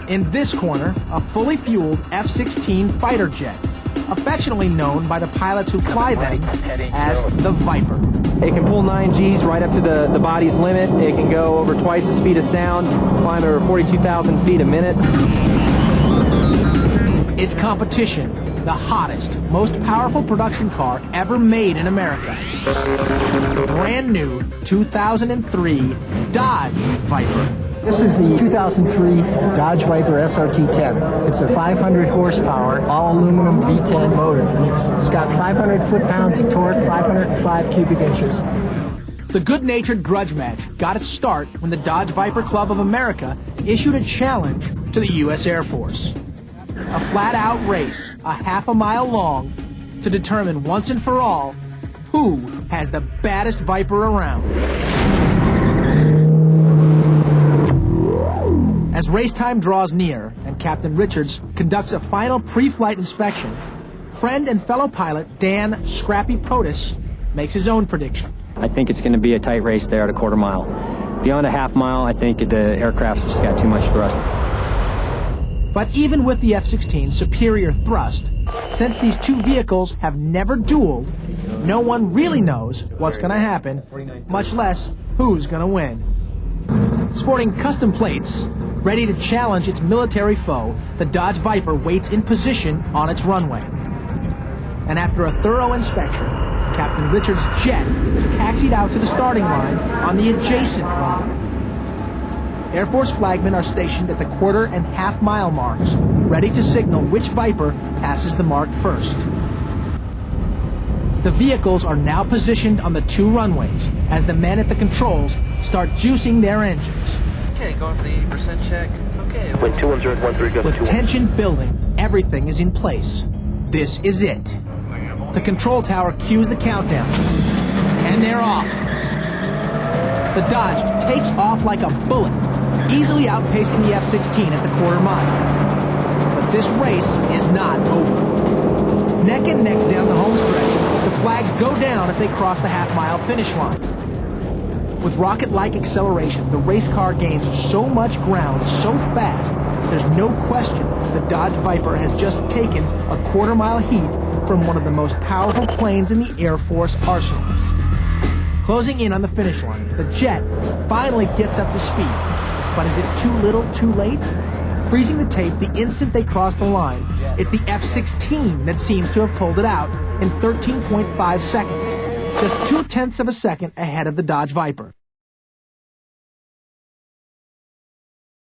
In this corner, a fully fueled F-16 fighter jet, affectionately known by the pilots who fly them as the Viper. It can pull 9 Gs right up to the body's limit. It can go over twice the speed of sound, climb over 42,000 feet a minute. Its competition, the hottest, most powerful production car ever made in America. The brand new 2003 Dodge Viper. This is the 2003 Dodge Viper SRT-10. It's a 500 horsepower, all aluminum V10 motor. It's got 500 foot-pounds of torque, 505 cubic inches. The good-natured grudge match got its start when the Dodge Viper Club of America issued a challenge to the U.S. Air Force. A flat-out race, a half a mile long, to determine once and for all who has the baddest Viper around. As race time draws near and Captain Richards conducts a final pre-flight inspection, friend and fellow pilot Dan Scrappy Protus makes his own prediction. I think it's going to be a tight race there at a quarter mile. Beyond a half mile, I think the aircraft's just got too much thrust. But even with the F-16's superior thrust, since these two vehicles have never dueled, no one really knows what's going to happen, much less who's going to win. Sporting custom plates, ready to challenge its military foe, the Dodge Viper waits in position on its runway. And after a thorough inspection, Captain Richards' jet is taxied out to the starting line on the adjacent runway. Air Force flagmen are stationed at the quarter and half mile marks, ready to signal which Viper passes the mark first. The vehicles are now positioned on the two runways as the men at the controls start juicing their engines. Okay, going for the 80% check. Okay. Wind 210.13, go to With 21. tension building, everything is in place. This is it. The control tower cues the countdown. And they're off. The Dodge takes off like a bullet, easily outpacing the F-16 at the quarter mile. But this race is not over. Neck and neck down the home stretch, the flags go down as they cross the half-mile finish line. With rocket-like acceleration, the race car gains so much ground so fast, there's no question the Dodge Viper has just taken a quarter-mile heat from one of the most powerful planes in the Air Force arsenal. Closing in on the finish line, the jet finally gets up to speed. But is it too little, too late? Freezing the tape the instant they cross the line, it's the F-16 that seems to have pulled it out in 13.5 seconds, just 0.2 of a second ahead of the Dodge Viper.